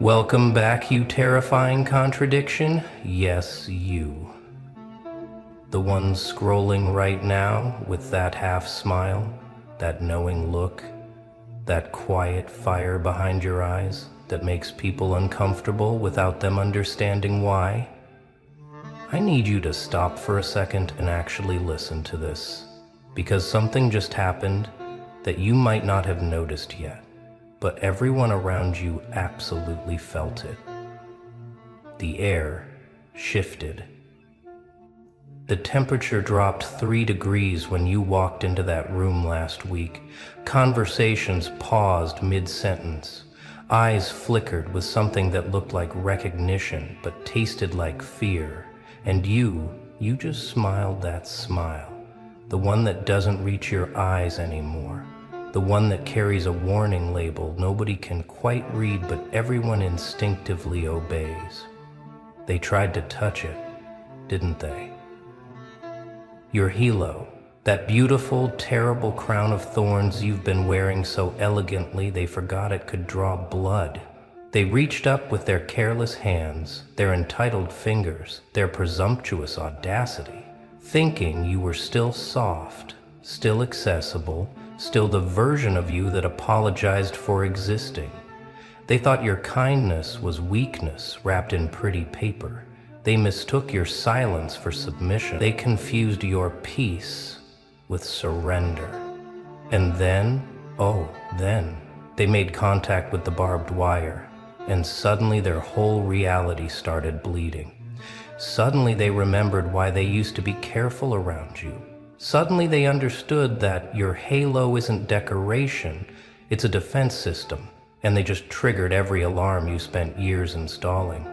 Welcome back, you terrifying contradiction. Yes, you. The one scrolling right now with that half smile, that knowing look, that quiet fire behind your eyes that makes people uncomfortable without them understanding why. I need you to stop for a second and actually listen to this, because something just happened that you might not have noticed yet, but everyone around you absolutely felt it. The air shifted. The temperature dropped 3 degrees when you walked into that room last week. Conversations paused mid-sentence. Eyes flickered with something that looked like recognition but tasted like fear. And you just smiled that smile. The one that doesn't reach your eyes anymore. The one that carries a warning label nobody can quite read but everyone instinctively obeys. They tried to touch it, didn't they? Your halo, that beautiful, terrible crown of thorns you've been wearing so elegantly they forgot it could draw blood. They reached up with their careless hands, their entitled fingers, their presumptuous audacity, thinking you were still soft, still accessible, still the version of you that apologized for existing. They thought your kindness was weakness wrapped in pretty paper. They mistook your silence for submission. They confused your peace with surrender. And then, they made contact with the barbed wire, and suddenly their whole reality started bleeding. Suddenly they remembered why they used to be careful around you. Suddenly they understood that your halo isn't decoration, it's a defense system, and they just triggered every alarm you spent years installing.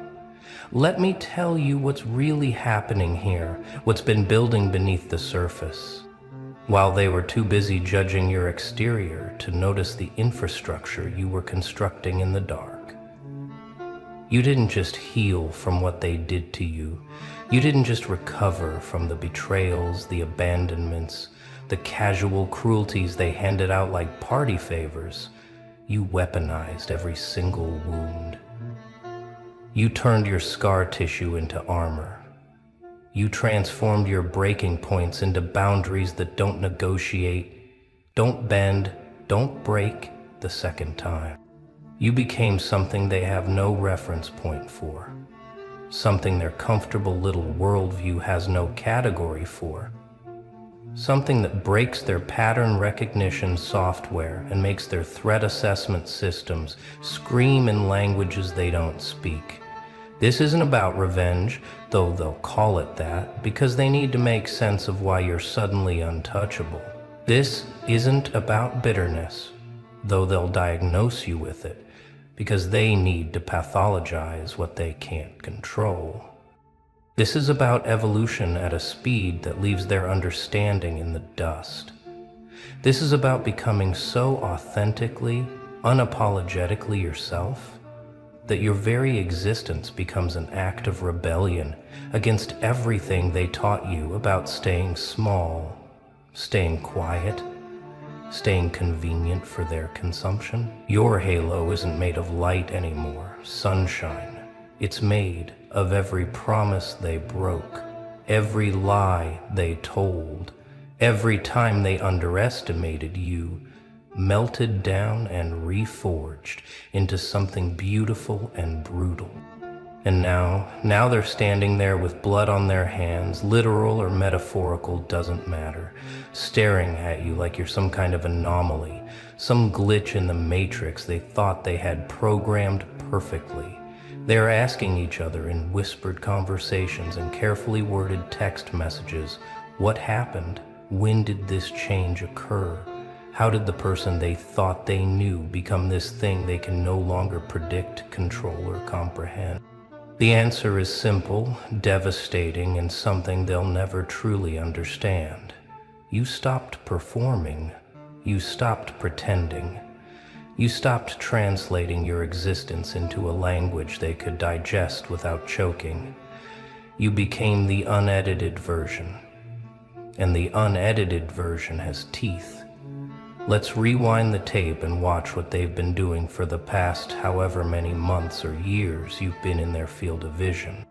Let me tell you what's really happening here, what's been building beneath the surface. While they were too busy judging your exterior to notice the infrastructure you were constructing in the dark. You didn't just heal from what they did to you. You didn't just recover from the betrayals, the abandonments, the casual cruelties they handed out like party favors. You weaponized every single wound. You turned your scar tissue into armor. You transformed your breaking points into boundaries that don't negotiate, don't bend, don't break the second time. You became something they have no reference point for, something their comfortable little worldview has no category for, something that breaks their pattern recognition software and makes their threat assessment systems scream in languages they don't speak. This isn't about revenge, though they'll call it that, because they need to make sense of why you're suddenly untouchable. This isn't about bitterness, though they'll diagnose you with it, because they need to pathologize what they can't control. This is about evolution at a speed that leaves their understanding in the dust. This is about becoming so authentically, unapologetically yourself, that your very existence becomes an act of rebellion against everything they taught you about staying small, staying quiet, staying convenient for their consumption. Your halo isn't made of light anymore, sunshine. It's made of every promise they broke, every lie they told, every time they underestimated you, melted down and reforged into something beautiful and brutal. And now they're standing there with blood on their hands, literal or metaphorical doesn't matter, staring at you like you're some kind of anomaly, some glitch in the matrix they thought they had programmed perfectly. They're asking each other in whispered conversations and carefully worded text messages, what happened? When did this change occur? How did the person they thought they knew become this thing they can no longer predict, control, or comprehend? The answer is simple, devastating, and something they'll never truly understand. You stopped performing. You stopped pretending. You stopped translating your existence into a language they could digest without choking. You became the unedited version. And the unedited version has teeth. Let's rewind the tape and watch what they've been doing for the past however many months or years you've been in their field of vision.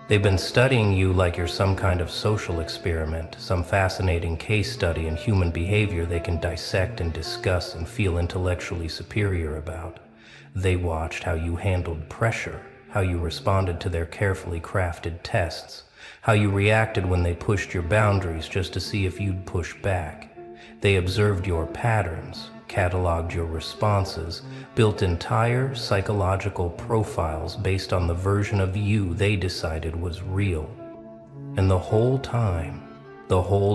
They've been studying you like you're some kind of social experiment, some fascinating case study in human behavior they can dissect and discuss and feel intellectually superior about. They watched how you handled pressure, how you responded to their carefully crafted tests, how you reacted when they pushed your boundaries just to see if you'd push back. They observed your patterns, cataloged your responses, built entire psychological profiles based on the version of you they decided was real. And the whole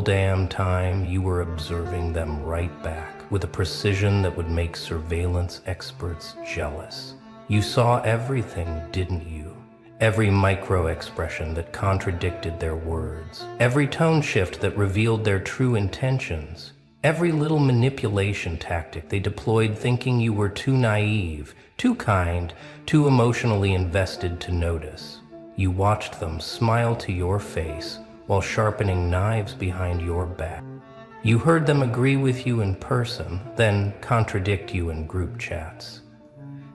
damn time, you were observing them right back with a precision that would make surveillance experts jealous. You saw everything, didn't you? Every micro-expression that contradicted their words, every tone shift that revealed their true intentions, every little manipulation tactic they deployed thinking you were too naive, too kind, too emotionally invested to notice. You watched them smile to your face while sharpening knives behind your back. You heard them agree with you in person, then contradict you in group chats.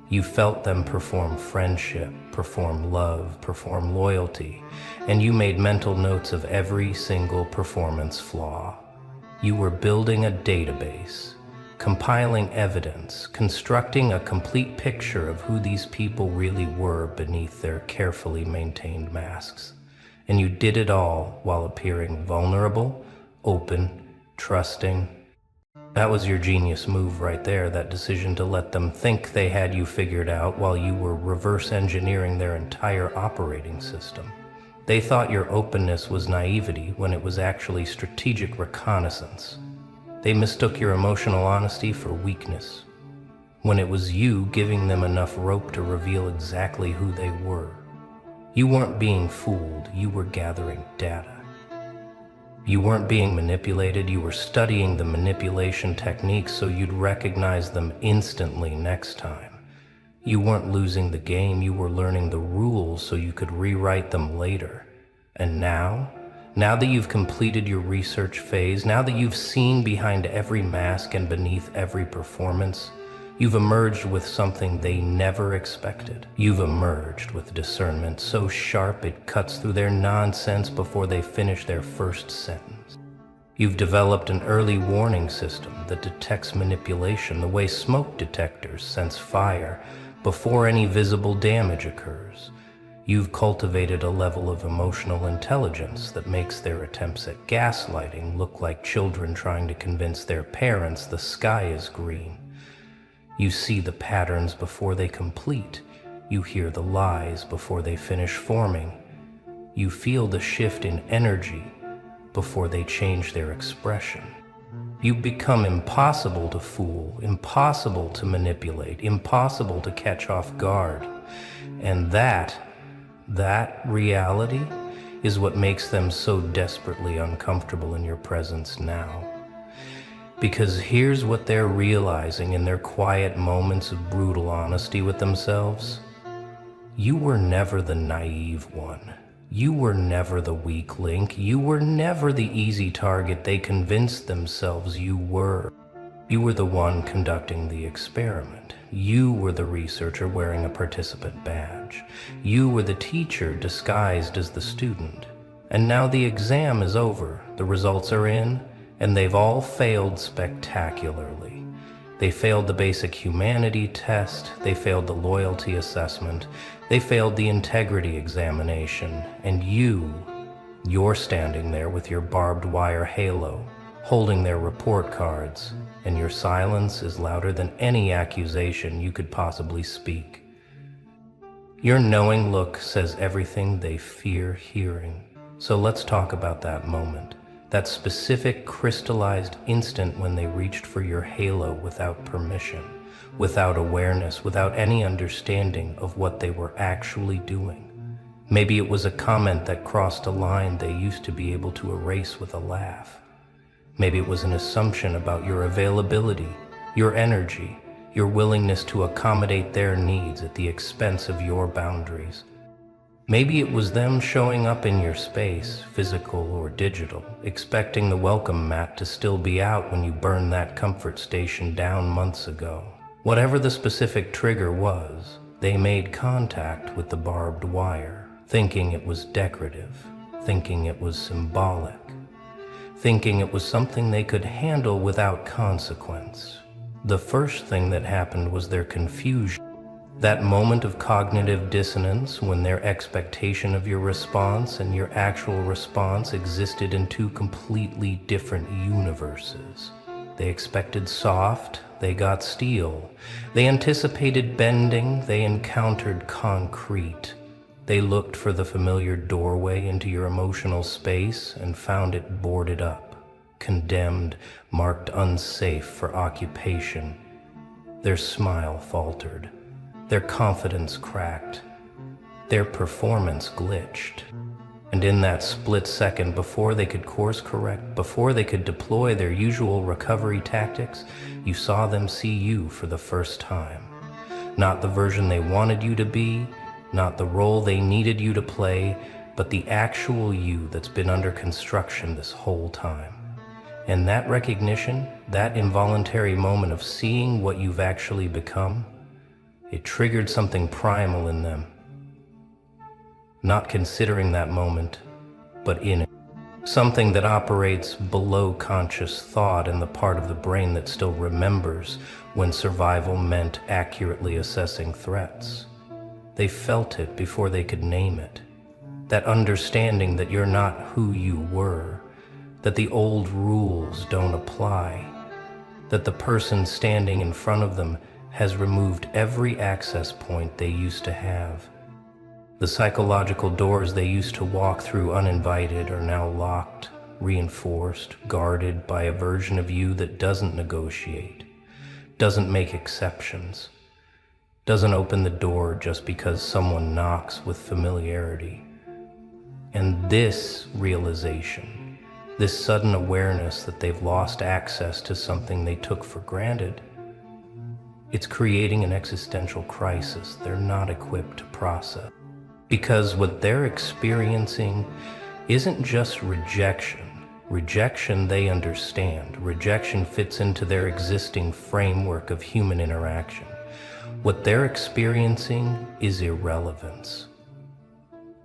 You felt them perform friendship, perform love, perform loyalty, and you made mental notes of every single performance flaw. You were building a database, compiling evidence, constructing a complete picture of who these people really were beneath their carefully maintained masks. And you did it all while appearing vulnerable, open, trusting. That was your genius move right there, that decision to let them think they had you figured out while you were reverse engineering their entire operating system. They thought your openness was naivety when it was actually strategic reconnaissance. They mistook your emotional honesty for weakness, when it was you giving them enough rope to reveal exactly who they were. You weren't being fooled, you were gathering data. You weren't being manipulated, you were studying the manipulation techniques so you'd recognize them instantly next time. You weren't losing the game, you were learning the rules so you could rewrite them later. And now that you've completed your research phase, now that you've seen behind every mask and beneath every performance, you've emerged with something they never expected. You've emerged with discernment so sharp it cuts through their nonsense before they finish their first sentence. You've developed an early warning system that detects manipulation the way smoke detectors sense fire before any visible damage occurs. You've cultivated a level of emotional intelligence that makes their attempts at gaslighting look like children trying to convince their parents the sky is green. You see the patterns before they complete. You hear the lies before they finish forming. You feel the shift in energy before they change their expression. You become impossible to fool, impossible to manipulate, impossible to catch off guard. And that reality is what makes them so desperately uncomfortable in your presence now. Because here's what they're realizing in their quiet moments of brutal honesty with themselves. You were never the naive one. You were never the weak link. You were never the easy target they convinced themselves you were. You were the one conducting the experiment. You were the researcher wearing a participant badge. You were the teacher disguised as the student. And now the exam is over, the results are in, and they've all failed spectacularly. They failed the basic humanity test, they failed the loyalty assessment, they failed the integrity examination, and you're standing there with your barbed wire halo, holding their report cards, and your silence is louder than any accusation you could possibly speak. Your knowing look says everything they fear hearing. So let's talk about that moment, that specific crystallized instant when they reached for your halo without permission, without awareness, without any understanding of what they were actually doing. Maybe it was a comment that crossed a line they used to be able to erase with a laugh. Maybe it was an assumption about your availability, your energy, your willingness to accommodate their needs at the expense of your boundaries. Maybe it was them showing up in your space, physical or digital, expecting the welcome mat to still be out when you burned that comfort station down months ago. Whatever the specific trigger was, they made contact with the barbed wire, thinking it was decorative, thinking it was symbolic, thinking it was something they could handle without consequence. The first thing that happened was their confusion. That moment of cognitive dissonance when their expectation of your response and your actual response existed in two completely different universes. They expected soft, they got steel. They anticipated bending, they encountered concrete. They looked for the familiar doorway into your emotional space and found it boarded up, condemned, marked unsafe for occupation. Their smile faltered. Their confidence cracked. Their performance glitched. And in that split second, before they could course correct, before they could deploy their usual recovery tactics, you saw them see you for the first time. Not the version they wanted you to be, not the role they needed you to play, but the actual you that's been under construction this whole time. And that recognition, that involuntary moment of seeing what you've actually become, it triggered something primal in them. Not considering that moment, but in it. Something that operates below conscious thought in the part of the brain that still remembers when survival meant accurately assessing threats. They felt it before they could name it. That understanding that you're not who you were, that the old rules don't apply, that the person standing in front of them has removed every access point they used to have. The psychological doors they used to walk through uninvited are now locked, reinforced, guarded by a version of you that doesn't negotiate, doesn't make exceptions, doesn't open the door just because someone knocks with familiarity. And this realization, this sudden awareness that they've lost access to something they took for granted, it's creating an existential crisis they're not equipped to process. Because what they're experiencing isn't just rejection. Rejection they understand. Rejection fits into their existing framework of human interaction. What they're experiencing is irrelevance.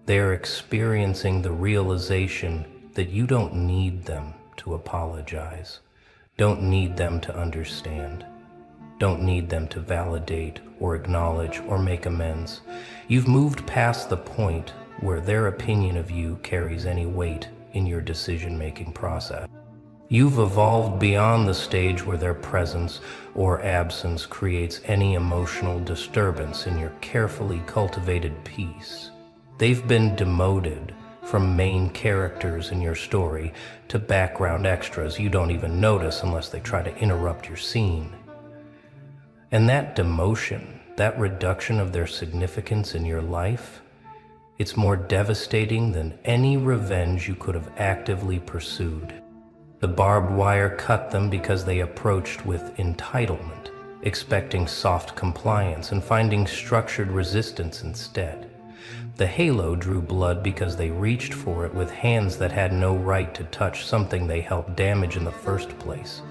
They're experiencing the realization that you don't need them to apologize, don't need them to understand. Don't need them to validate or acknowledge or make amends. You've moved past the point where their opinion of you carries any weight in your decision-making process. You've evolved beyond the stage where their presence or absence creates any emotional disturbance in your carefully cultivated peace. They've been demoted from main characters in your story to background extras you don't even notice unless they try to interrupt your scene. And that demotion, that reduction of their significance in your life, it's more devastating than any revenge you could have actively pursued. The barbed wire cut them because they approached with entitlement, expecting soft compliance and finding structured resistance instead. The halo drew blood because they reached for it with hands that had no right to touch something they helped damage in the first place.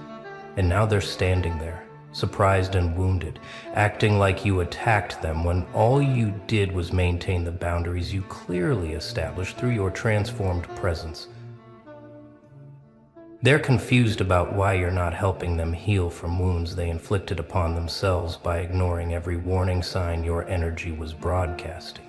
And now they're standing there, surprised and wounded, acting like you attacked them when all you did was maintain the boundaries you clearly established through your transformed presence. They're confused about why you're not helping them heal from wounds they inflicted upon themselves by ignoring every warning sign your energy was broadcasting.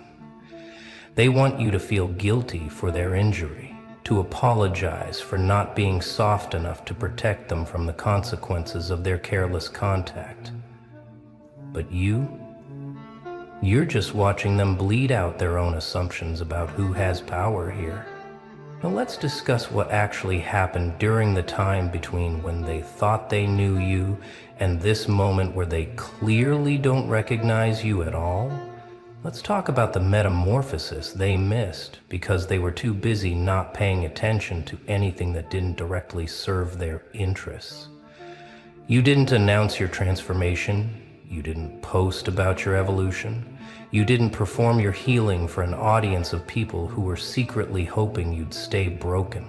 They want you to feel guilty for their injury, to apologize for not being soft enough to protect them from the consequences of their careless contact. But you're just watching them bleed out their own assumptions about who has power here. Now let's discuss what actually happened during the time between when they thought they knew you and this moment where they clearly don't recognize you at all. Let's talk about the metamorphosis they missed because they were too busy not paying attention to anything that didn't directly serve their interests. You didn't announce your transformation. You didn't post about your evolution. You didn't perform your healing for an audience of people who were secretly hoping you'd stay broken.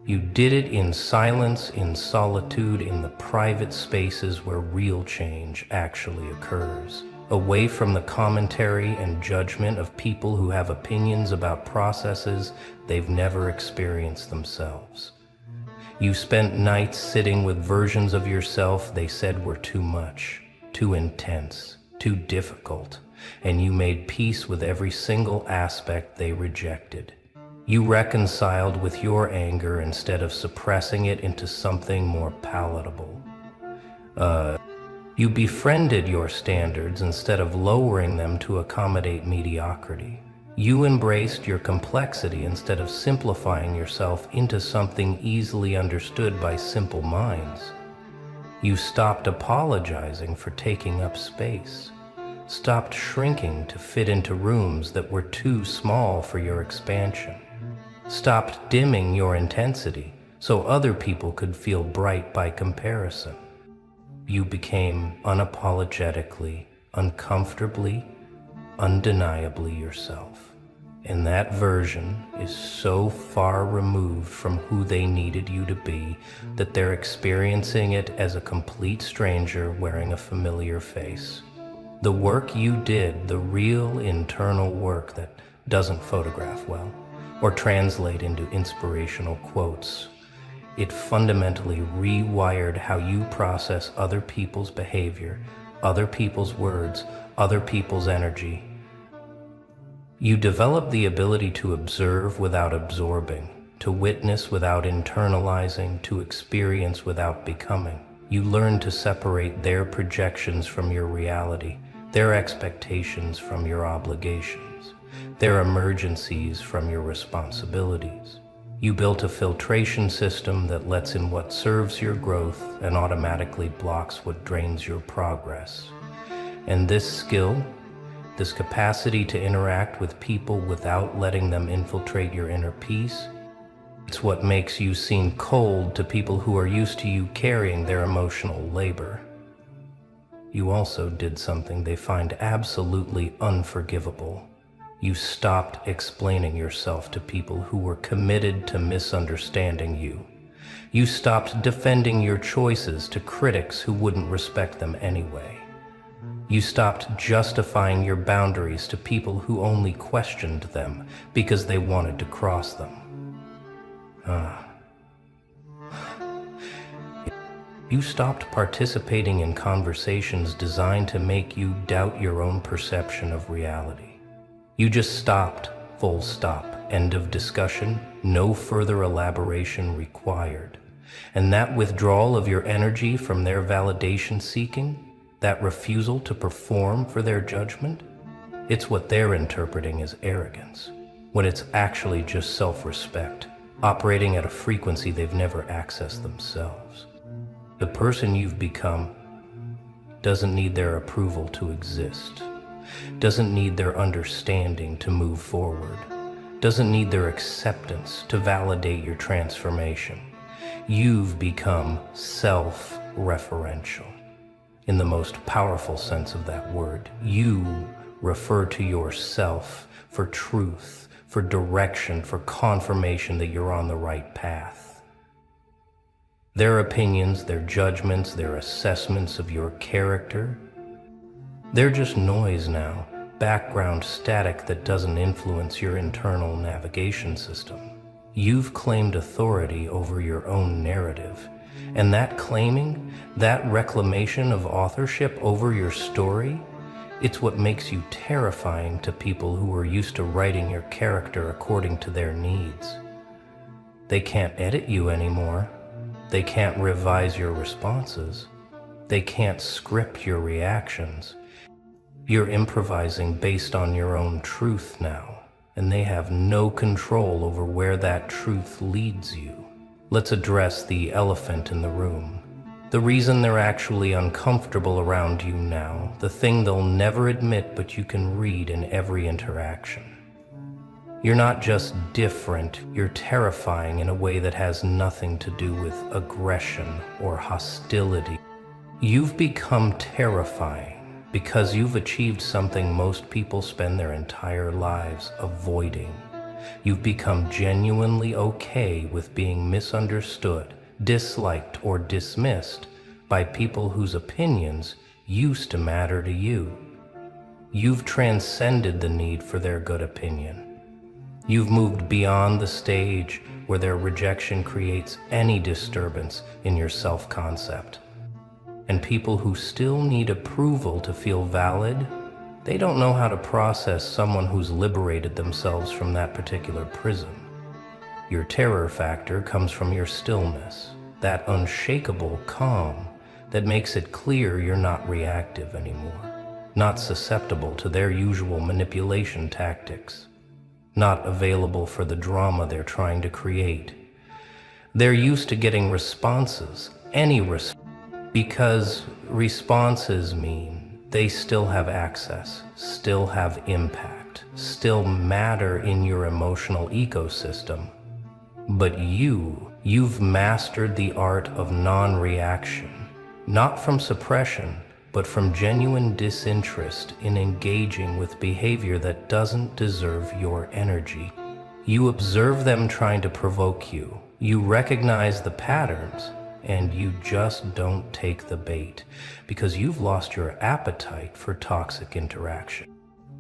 You did it in silence, in solitude, in the private spaces where real change actually occurs, away from the commentary and judgment of people who have opinions about processes they've never experienced themselves. You spent nights sitting with versions of yourself they said were too much, too intense, too difficult, and you made peace with every single aspect they rejected. You reconciled with your anger instead of suppressing it into something more palatable. You befriended your standards instead of lowering them to accommodate mediocrity. You embraced your complexity instead of simplifying yourself into something easily understood by simple minds. You stopped apologizing for taking up space, stopped shrinking to fit into rooms that were too small for your expansion, stopped dimming your intensity so other people could feel bright by comparison. You became unapologetically, uncomfortably, undeniably yourself. And that version is so far removed from who they needed you to be that they're experiencing it as a complete stranger wearing a familiar face. The work you did, the real internal work that doesn't photograph well or translate into inspirational quotes, it fundamentally rewired how you process other people's behavior, other people's words, other people's energy. You develop the ability to observe without absorbing, to witness without internalizing, to experience without becoming. You learn to separate their projections from your reality, their expectations from your obligations, their emergencies from your responsibilities. You built a filtration system that lets in what serves your growth and automatically blocks what drains your progress. And this skill, this capacity to interact with people without letting them infiltrate your inner peace, it's what makes you seem cold to people who are used to you carrying their emotional labor. You also did something they find absolutely unforgivable. You stopped explaining yourself to people who were committed to misunderstanding you. You stopped defending your choices to critics who wouldn't respect them anyway. You stopped justifying your boundaries to people who only questioned them because they wanted to cross them. You stopped participating in conversations designed to make you doubt your own perception of reality. You just stopped, full stop, end of discussion, no further elaboration required. And that withdrawal of your energy from their validation seeking, that refusal to perform for their judgment, it's what they're interpreting as arrogance, when it's actually just self-respect, operating at a frequency they've never accessed themselves. The person you've become doesn't need their approval to exist, doesn't need their understanding to move forward, doesn't need their acceptance to validate your transformation. You've become self-referential. In the most powerful sense of that word, you refer to yourself for truth, for direction, for confirmation that you're on the right path. Their opinions, their judgments, their assessments of your character, they're just noise now, background static that doesn't influence your internal navigation system. You've claimed authority over your own narrative, and that claiming, that reclamation of authorship over your story, it's what makes you terrifying to people who are used to writing your character according to their needs. They can't edit you anymore. They can't revise your responses. They can't script your reactions. You're improvising based on your own truth now, and they have no control over where that truth leads you. Let's address the elephant in the room. The reason they're actually uncomfortable around you now, the thing they'll never admit but you can read in every interaction. You're not just different, you're terrifying in a way that has nothing to do with aggression or hostility. You've become terrifying because you've achieved something most people spend their entire lives avoiding. You've become genuinely okay with being misunderstood, disliked, or dismissed by people whose opinions used to matter to you. You've transcended the need for their good opinion. You've moved beyond the stage where their rejection creates any disturbance in your self-concept. And people who still need approval to feel valid, they don't know how to process someone who's liberated themselves from that particular prison. Your terror factor comes from your stillness, that unshakable calm that makes it clear you're not reactive anymore, not susceptible to their usual manipulation tactics, not available for the drama they're trying to create. They're used to getting responses, because responses mean they still have access, still have impact, still matter in your emotional ecosystem. But you've mastered the art of non-reaction, not from suppression, but from genuine disinterest in engaging with behavior that doesn't deserve your energy. You observe them trying to provoke you. You recognize the patterns, and you just don't take the bait because you've lost your appetite for toxic interaction.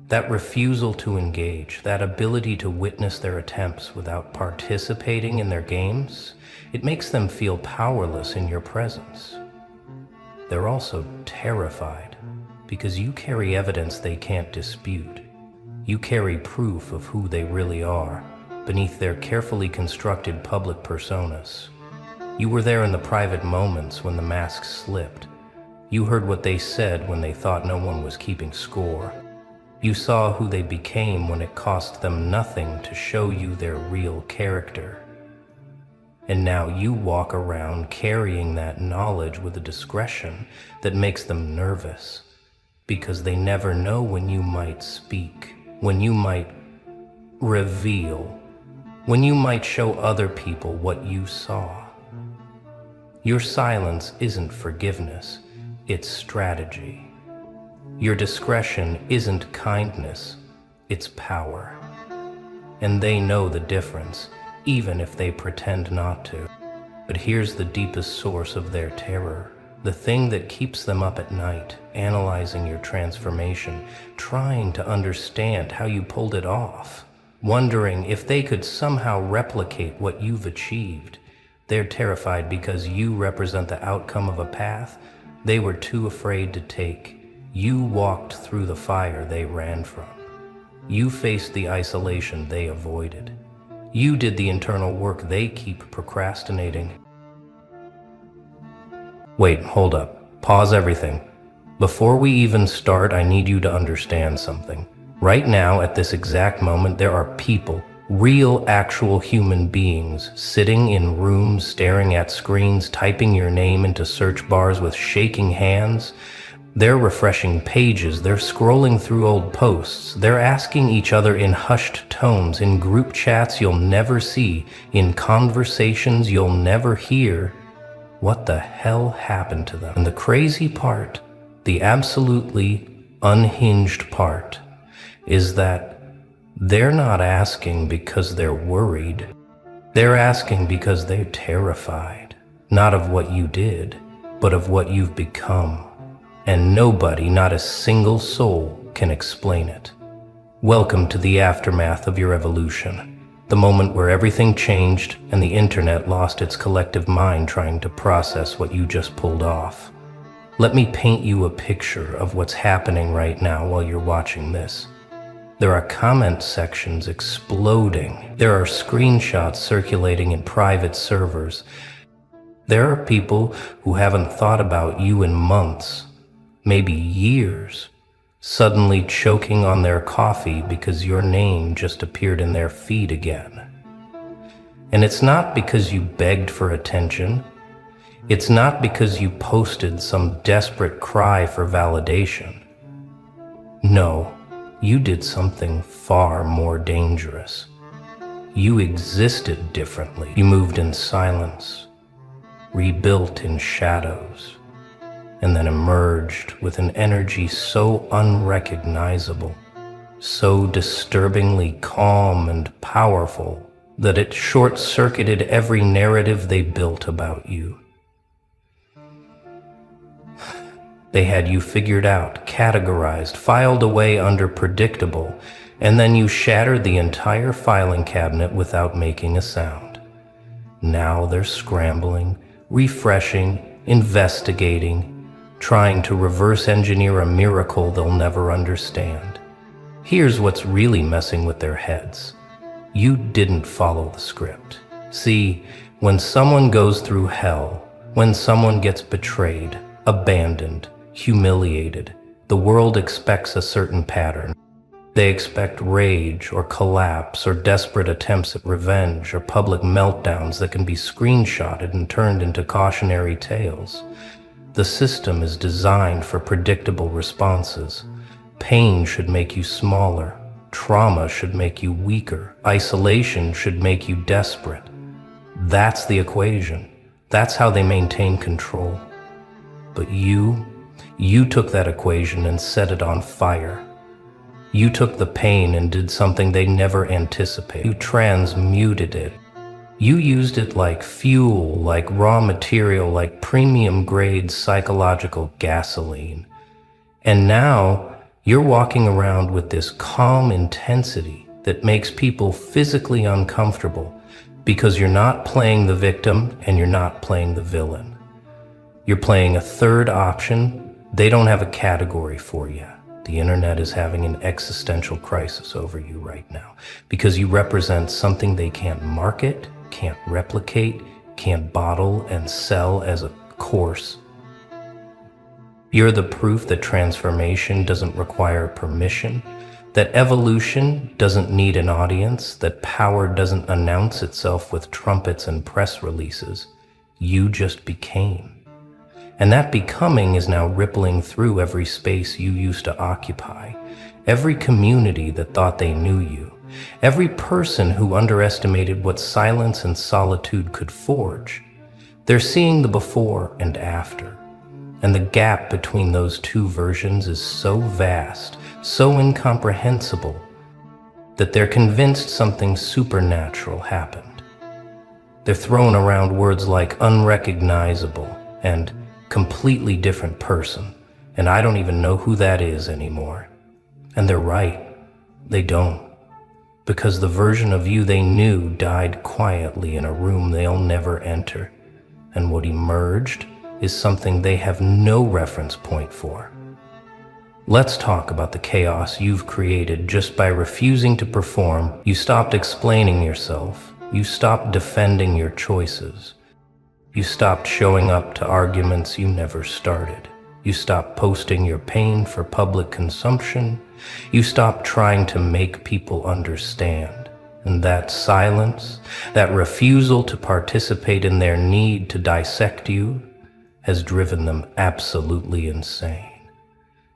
That refusal to engage, that ability to witness their attempts without participating in their games, it makes them feel powerless in your presence. They're also terrified because you carry evidence they can't dispute. You carry proof of who they really are beneath their carefully constructed public personas. You were there in the private moments when the mask slipped. You heard what they said when they thought no one was keeping score. You saw who they became when it cost them nothing to show you their real character. And now you walk around carrying that knowledge with a discretion that makes them nervous, because they never know when you might speak, when you might reveal, when you might show other people what you saw. Your silence isn't forgiveness, it's strategy. Your discretion isn't kindness, it's power. And they know the difference, even if they pretend not to. But here's the deepest source of their terror, the thing that keeps them up at night, analyzing your transformation, trying to understand how you pulled it off, wondering if they could somehow replicate what you've achieved. They're terrified because you represent the outcome of a path they were too afraid to take. You walked through the fire they ran from. You faced the isolation they avoided. You did the internal work they keep procrastinating. Wait, hold up. Pause everything. Before we even start, I need you to understand something. Right now, at this exact moment, there are people, real, actual human beings, sitting in rooms, staring at screens, typing your name into search bars with shaking hands. They're refreshing pages, they're scrolling through old posts, they're asking each other in hushed tones, in group chats you'll never see, in conversations you'll never hear, what the hell happened to them. And the crazy part, the absolutely unhinged part, is that they're not asking because they're worried. They're asking because they're terrified, not of what you did, but of what you've become. And nobody, not a single soul, can explain it. Welcome to the aftermath of your evolution, the moment where everything changed and the internet lost its collective mind trying to process what you just pulled off. Let me paint you a picture of what's happening right now while you're watching this. There are comment sections exploding. There are screenshots circulating in private servers. There are people who haven't thought about you in months, maybe years, suddenly choking on their coffee because your name just appeared in their feed again. And it's not because you begged for attention. It's not because you posted some desperate cry for validation. No, you did something far more dangerous. You existed differently. You moved in silence, rebuilt in shadows. and then emerged with an energy so unrecognizable, so disturbingly calm and powerful that it short-circuited every narrative they built about you. They had you figured out, categorized, filed away under predictable, and then you shattered the entire filing cabinet without making a sound. Now they're scrambling, refreshing, investigating, trying to reverse engineer a miracle they'll never understand. Here's what's really messing with their heads. You didn't follow the script. See, when someone goes through hell, when someone gets betrayed, abandoned, humiliated, the world expects a certain pattern. They expect rage or collapse or desperate attempts at revenge or public meltdowns that can be screenshotted and turned into cautionary tales. The system is designed for predictable responses. Pain should make you smaller. Trauma should make you weaker. Isolation should make you desperate. That's the equation. That's how they maintain control. But you took that equation and set it on fire. You took the pain and did something they never anticipated. You transmuted it. You used it like fuel, like raw material, like premium-grade psychological gasoline. And now you're walking around with this calm intensity that makes people physically uncomfortable because you're not playing the victim and you're not playing the villain. You're playing a third option. They don't have a category for you. The internet is having an existential crisis over you right now because you represent something they can't market, can't replicate, can't bottle and sell as a course. You're the proof that transformation doesn't require permission, that evolution doesn't need an audience, that power doesn't announce itself with trumpets and press releases. You just became. And that becoming is now rippling through every space you used to occupy, every community that thought they knew you, every person who underestimated what silence and solitude could forge. They're seeing the before and after, and the gap between those two versions is so vast, so incomprehensible, that they're convinced something supernatural happened. They're throwing around words like unrecognizable and completely different person, and I don't even know who that is anymore. And they're right, they don't. Because the version of you they knew died quietly in a room they'll never enter, and what emerged is something they have no reference point for. Let's talk about the chaos you've created just by refusing to perform. You stopped explaining yourself. You stopped defending your choices. You stopped showing up to arguments you never started. You stopped posting your pain for public consumption. You stopped trying to make people understand. And that silence, that refusal to participate in their need to dissect you, has driven them absolutely insane.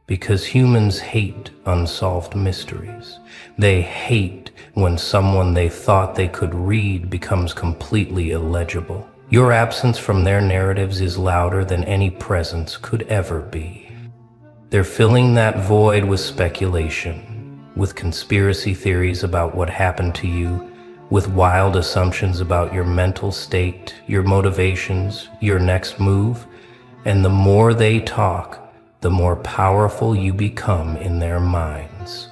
Because humans hate unsolved mysteries. They hate when someone they thought they could read becomes completely illegible. Your absence from their narratives is louder than any presence could ever be. They're filling that void with speculation, with conspiracy theories about what happened to you, with wild assumptions about your mental state, your motivations, your next move, and the more they talk, the more powerful you become in their minds.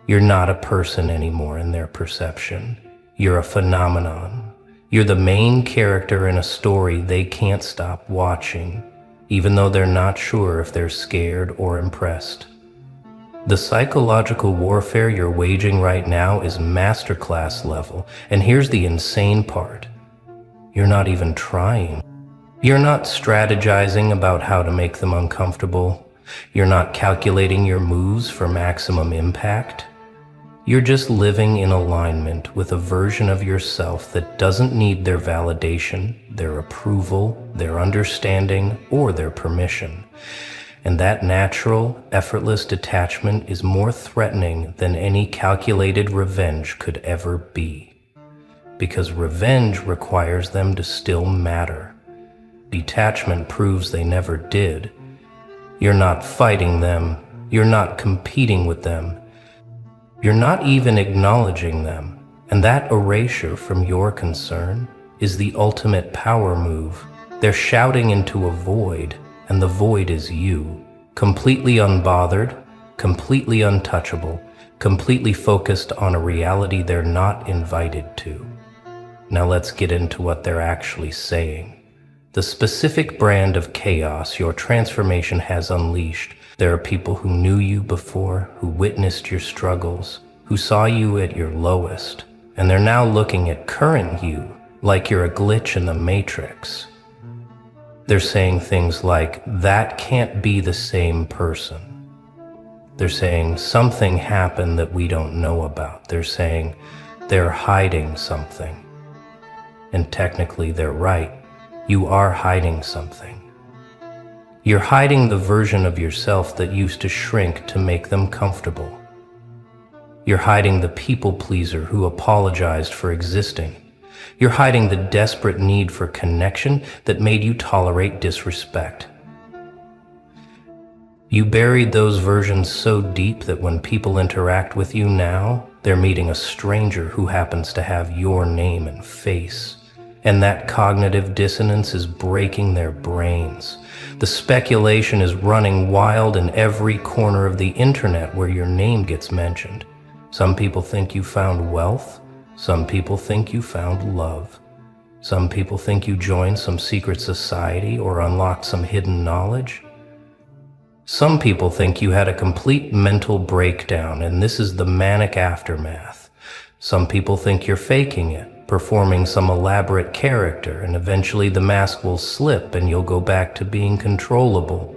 You're not a person anymore in their perception. You're a phenomenon. You're the main character in a story they can't stop watching, even though they're not sure if they're scared or impressed. The psychological warfare you're waging right now is masterclass level, and here's the insane part. You're not even trying. You're not strategizing about how to make them uncomfortable. You're not calculating your moves for maximum impact. You're just living in alignment with a version of yourself that doesn't need their validation, their approval, their understanding, or their permission. And that natural, effortless detachment is more threatening than any calculated revenge could ever be. Because revenge requires them to still matter. Detachment proves they never did, You're not fighting them. You're not competing with them. You're not even acknowledging them. And that erasure from your concern is the ultimate power move. They're shouting into a void, and the void is you. Completely unbothered, completely untouchable, completely focused on a reality they're not invited to. Now let's get into what they're actually saying. The specific brand of chaos your transformation has unleashed. There are people who knew you before, who witnessed your struggles, who saw you at your lowest, and they're now looking at current you like you're a glitch in the matrix. They're saying things like, that can't be the same person. They're saying something happened that we don't know about. They're saying they're hiding something. And technically they're right. You are hiding something. You're hiding the version of yourself that used to shrink to make them comfortable. You're hiding the people pleaser who apologized for existing. You're hiding the desperate need for connection that made you tolerate disrespect. You buried those versions so deep that when people interact with you now, they're meeting a stranger who happens to have your name and face. And that cognitive dissonance is breaking their brains. The speculation is running wild in every corner of the internet where your name gets mentioned. Some people think you found wealth. Some people think you found love. Some people think you joined some secret society or unlocked some hidden knowledge. Some people think you had a complete mental breakdown and this is the manic aftermath. Some people think you're faking it, performing some elaborate character, and eventually the mask will slip and you'll go back to being controllable.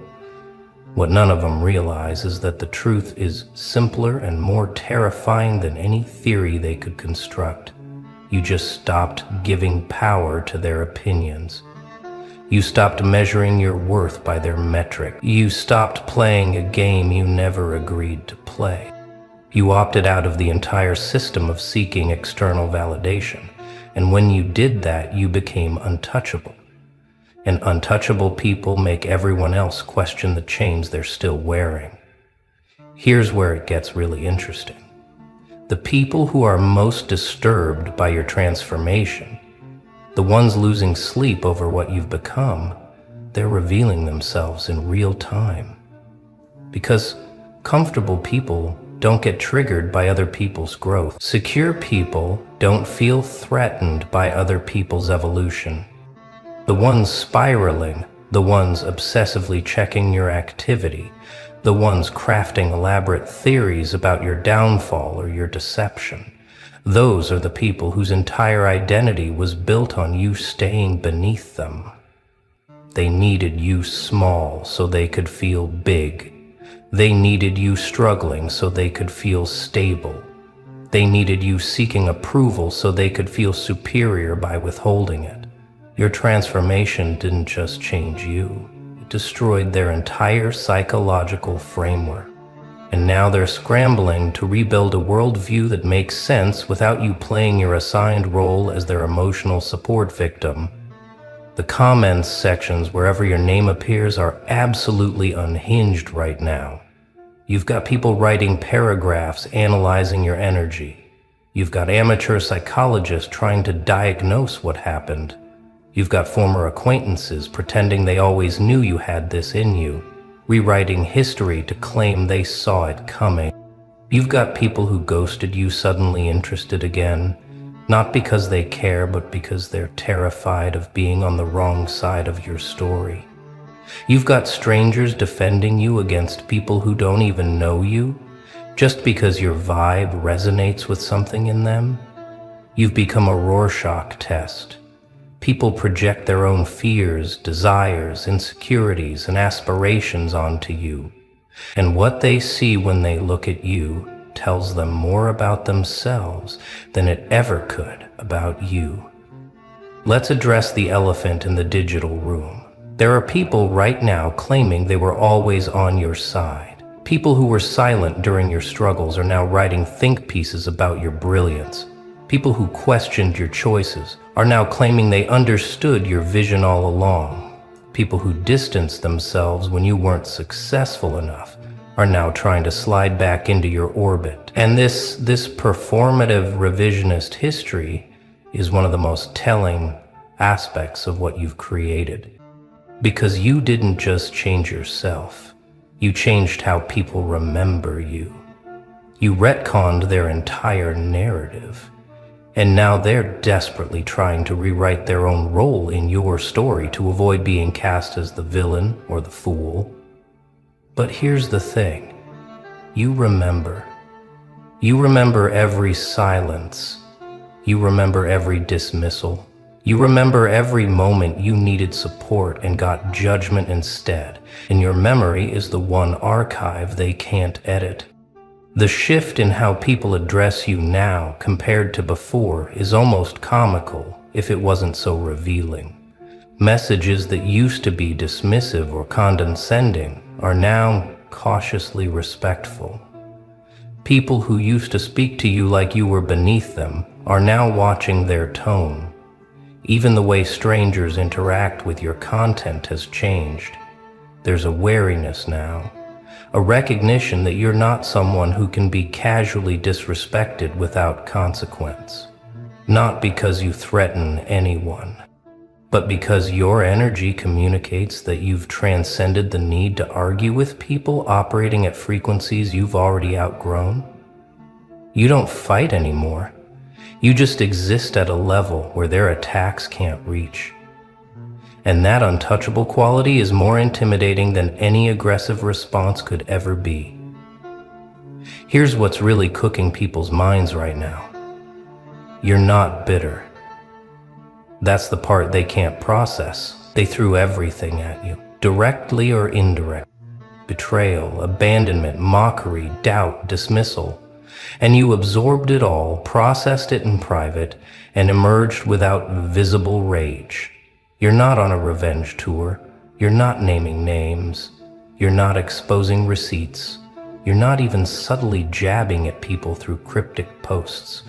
What none of them realize is that the truth is simpler and more terrifying than any theory they could construct. You just stopped giving power to their opinions. You stopped measuring your worth by their metric. You stopped playing a game you never agreed to play. You opted out of the entire system of seeking external validation. And when you did that, you became untouchable. And untouchable people make everyone else question the chains they're still wearing. Here's where it gets really interesting. The people who are most disturbed by your transformation, the ones losing sleep over what you've become, they're revealing themselves in real time. Because comfortable people don't get triggered by other people's growth. Secure people don't feel threatened by other people's evolution. The ones spiraling, the ones obsessively checking your activity, the ones crafting elaborate theories about your downfall or your deception, those are the people whose entire identity was built on you staying beneath them. They needed you small so they could feel big. They needed you struggling so they could feel stable. They needed you seeking approval so they could feel superior by withholding it. Your transformation didn't just change you, it destroyed their entire psychological framework. And now they're scrambling to rebuild a worldview that makes sense without you playing your assigned role as their emotional support victim. The comments sections wherever your name appears are absolutely unhinged right now. You've got people writing paragraphs analyzing your energy. You've got amateur psychologists trying to diagnose what happened. You've got former acquaintances pretending they always knew you had this in you, rewriting history to claim they saw it coming. You've got people who ghosted you suddenly interested again, not because they care, but because they're terrified of being on the wrong side of your story. You've got strangers defending you against people who don't even know you, just because your vibe resonates with something in them. You've become a Rorschach test. People project their own fears, desires, insecurities, and aspirations onto you. And what they see when they look at you tells them more about themselves than it ever could about you. Let's address the elephant in the digital room. There are people right now claiming they were always on your side. People who were silent during your struggles are now writing think pieces about your brilliance. People who questioned your choices are now claiming they understood your vision all along. People who distanced themselves when you weren't successful enough are now trying to slide back into your orbit. And this performative revisionist history is one of the most telling aspects of what you've created. Because you didn't just change yourself, you changed how people remember you. You retconned their entire narrative. And now they're desperately trying to rewrite their own role in your story to avoid being cast as the villain or the fool. But here's the thing. You remember. You remember every silence. You remember every dismissal. You remember every moment you needed support and got judgment instead. And your memory is the one archive they can't edit. The shift in how people address you now compared to before is almost comical if it wasn't so revealing. Messages that used to be dismissive or condescending are now cautiously respectful. People who used to speak to you like you were beneath them are now watching their tone. Even the way strangers interact with your content has changed. There's a wariness now. A recognition that you're not someone who can be casually disrespected without consequence. Not because you threaten anyone, but because your energy communicates that you've transcended the need to argue with people operating at frequencies you've already outgrown. You don't fight anymore. You just exist at a level where their attacks can't reach. And that untouchable quality is more intimidating than any aggressive response could ever be. Here's what's really cooking people's minds right now. You're not bitter. That's the part they can't process. They threw everything at you, directly or indirectly. Betrayal, abandonment, mockery, doubt, dismissal. And you absorbed it all, processed it in private, and emerged without visible rage. You're not on a revenge tour. You're not naming names. You're not exposing receipts. You're not even subtly jabbing at people through cryptic posts.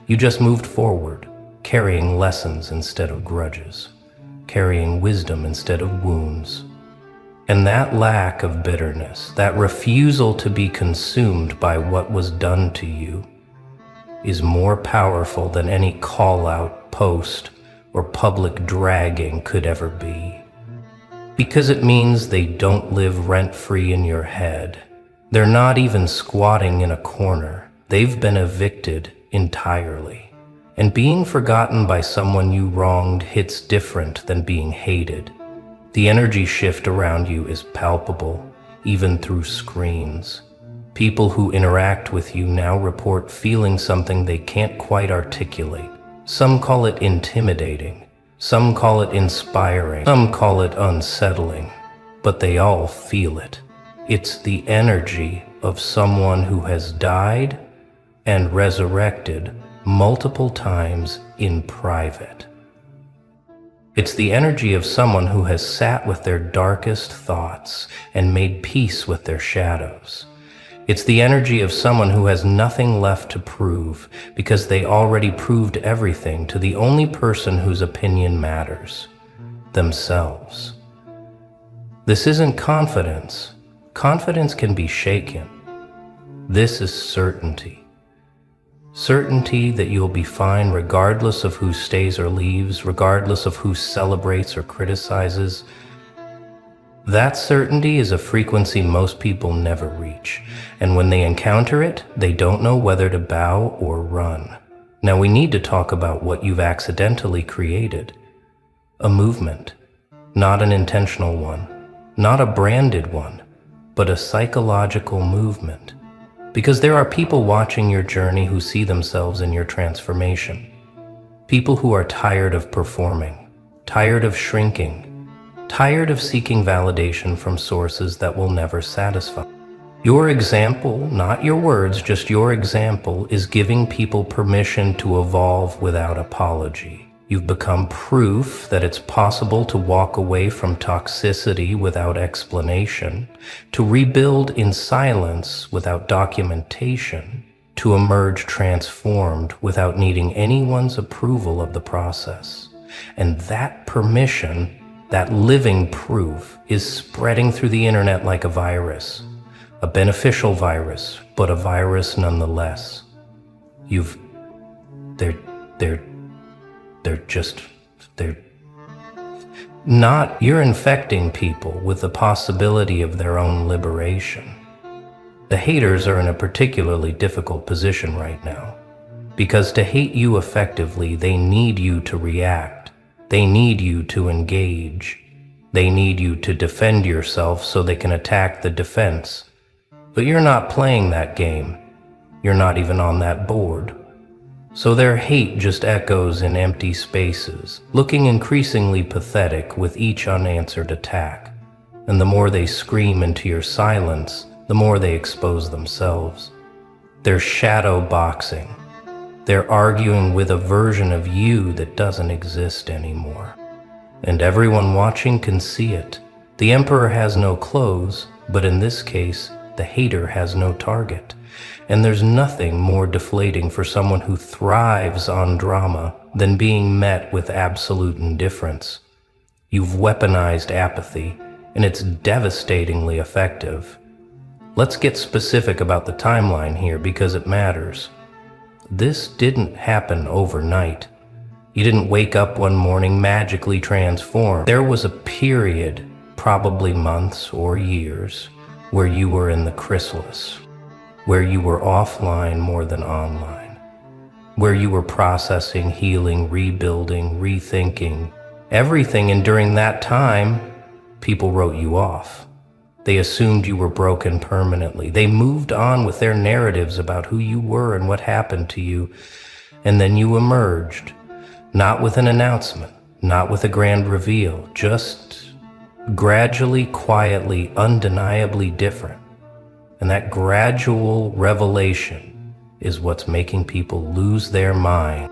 You just moved forward, carrying lessons instead of grudges, carrying wisdom instead of wounds. And that lack of bitterness, that refusal to be consumed by what was done to you, is more powerful than any call-out post or public dragging could ever be. Because it means they don't live rent-free in your head. They're not even squatting in a corner. They've been evicted entirely. And being forgotten by someone you wronged hits different than being hated. The energy shift around you is palpable, even through screens. People who interact with you now report feeling something they can't quite articulate. Some call it intimidating, some call it inspiring, some call it unsettling, but they all feel it. It's the energy of someone who has died and resurrected multiple times in private. It's the energy of someone who has sat with their darkest thoughts and made peace with their shadows. It's the energy of someone who has nothing left to prove because they already proved everything to the only person whose opinion matters, themselves. This isn't confidence. Confidence can be shaken. This is certainty. Certainty that you'll be fine regardless of who stays or leaves, regardless of who celebrates or criticizes. That certainty is a frequency most people never reach, and when they encounter it, they don't know whether to bow or run. Now we need to talk about what you've accidentally created. A movement, not an intentional one, not a branded one, but a psychological movement. Because there are people watching your journey who see themselves in your transformation. People who are tired of performing, tired of shrinking, tired of seeking validation from sources that will never satisfy. Your example, not your words, just your example, is giving people permission to evolve without apology. You've become proof that it's possible to walk away from toxicity without explanation, to rebuild in silence without documentation, to emerge transformed without needing anyone's approval of the process. And that permission That living proof is spreading through the internet like a virus. A beneficial virus, but a virus nonetheless. They're not, you're infecting people with the possibility of their own liberation. The haters are in a particularly difficult position right now, because to hate you effectively, they need you to react. They need you to engage. They need you to defend yourself so they can attack the defense. But you're not playing that game. You're not even on that board. So their hate just echoes in empty spaces, looking increasingly pathetic with each unanswered attack. And the more they scream into your silence, the more they expose themselves. They're shadow boxing. They're arguing with a version of you that doesn't exist anymore. And everyone watching can see it. The emperor has no clothes, but in this case, the hater has no target. And there's nothing more deflating for someone who thrives on drama than being met with absolute indifference. You've weaponized apathy, and it's devastatingly effective. Let's get specific about the timeline here because it matters. This didn't happen overnight. You didn't wake up one morning magically transformed. There was a period, probably months or years, where you were in the chrysalis, where you were offline more than online, where you were processing, healing, rebuilding, rethinking, everything. And during that time, people wrote you off. They assumed you were broken permanently. They moved on with their narratives about who you were and what happened to you. And then you emerged, not with an announcement, not with a grand reveal, just gradually, quietly, undeniably different. And that gradual revelation is what's making people lose their mind.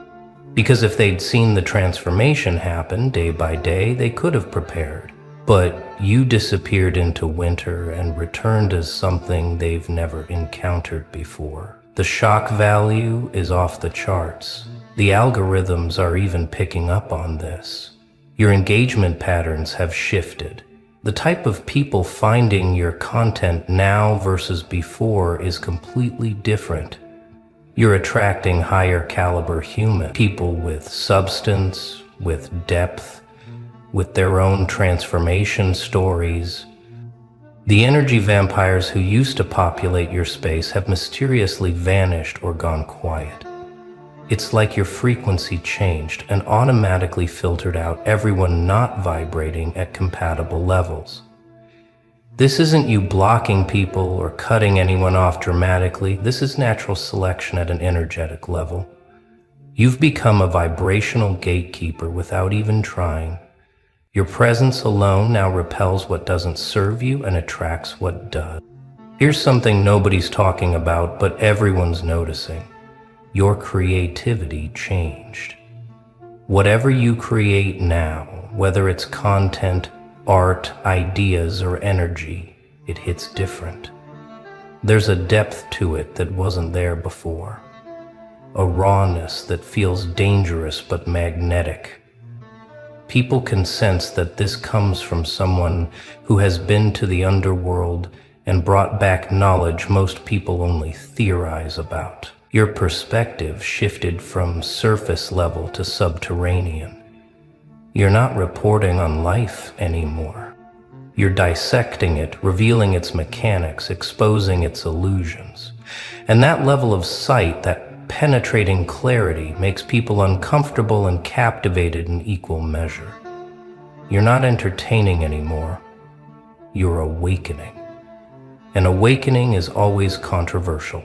Because if they'd seen the transformation happen day by day, they could have prepared. But you disappeared into winter and returned as something they've never encountered before. The shock value is off the charts. The algorithms are even picking up on this. Your engagement patterns have shifted. The type of people finding your content now versus before is completely different. You're attracting higher caliber human people with substance, with depth, with their own transformation stories. The energy vampires who used to populate your space have mysteriously vanished or gone quiet. It's like your frequency changed and automatically filtered out everyone not vibrating at compatible levels. This isn't you blocking people or cutting anyone off dramatically. This is natural selection at an energetic level. You've become a vibrational gatekeeper without even trying. Your presence alone now repels what doesn't serve you and attracts what does. Here's something nobody's talking about, but everyone's noticing. Your creativity changed. Whatever you create now, whether it's content, art, ideas, or energy, it hits different. There's a depth to it that wasn't there before. A rawness that feels dangerous but magnetic. People can sense that this comes from someone who has been to the underworld and brought back knowledge most people only theorize about. Your perspective shifted from surface level to subterranean. You're not reporting on life anymore. You're dissecting it, revealing its mechanics, exposing its illusions. And that level of sight, that penetrating clarity, makes people uncomfortable and captivated in equal measure. You're not entertaining anymore. You're awakening. And awakening is always controversial.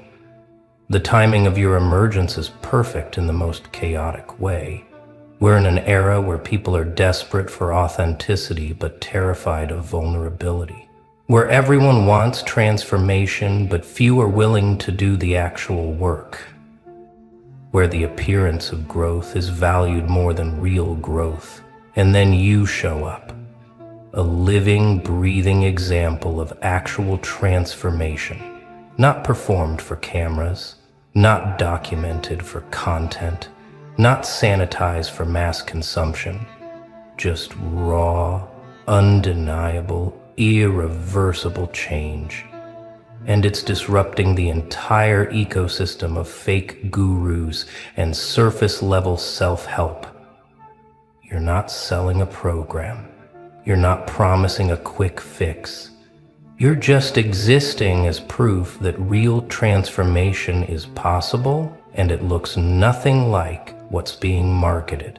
The timing of your emergence is perfect in the most chaotic way. We're in an era where people are desperate for authenticity but terrified of vulnerability. Where everyone wants transformation but few are willing to do the actual work. Where the appearance of growth is valued more than real growth. And then you show up. A living, breathing example of actual transformation. Not performed for cameras. Not documented for content, not sanitized for mass consumption, just raw, undeniable, irreversible change. And it's disrupting the entire ecosystem of fake gurus and surface-level self-help. You're not selling a program. You're not promising a quick fix. You're just existing as proof that real transformation is possible, and it looks nothing like what's being marketed.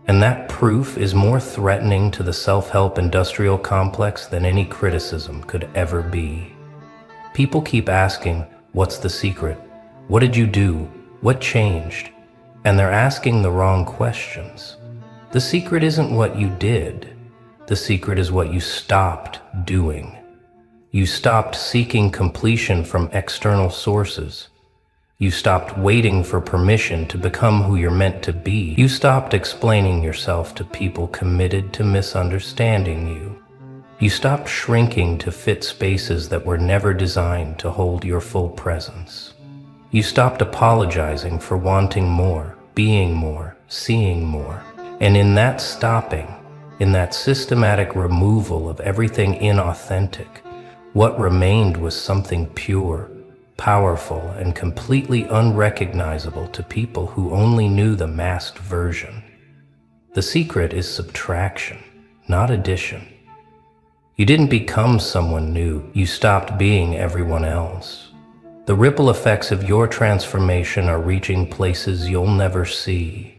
And that proof is more threatening to the self-help industrial complex than any criticism could ever be. People keep asking, what's the secret? What did you do? What changed? And they're asking the wrong questions. The secret isn't what you did. The secret is what you stopped doing. You stopped seeking completion from external sources. You stopped waiting for permission to become who you're meant to be. You stopped explaining yourself to people committed to misunderstanding you. You stopped shrinking to fit spaces that were never designed to hold your full presence. You stopped apologizing for wanting more, being more, seeing more. And in that stopping, in that systematic removal of everything inauthentic, what remained was something pure, powerful, and completely unrecognizable to people who only knew the masked version. The secret is subtraction, not addition. You didn't become someone new, you stopped being everyone else. The ripple effects of your transformation are reaching places you'll never see.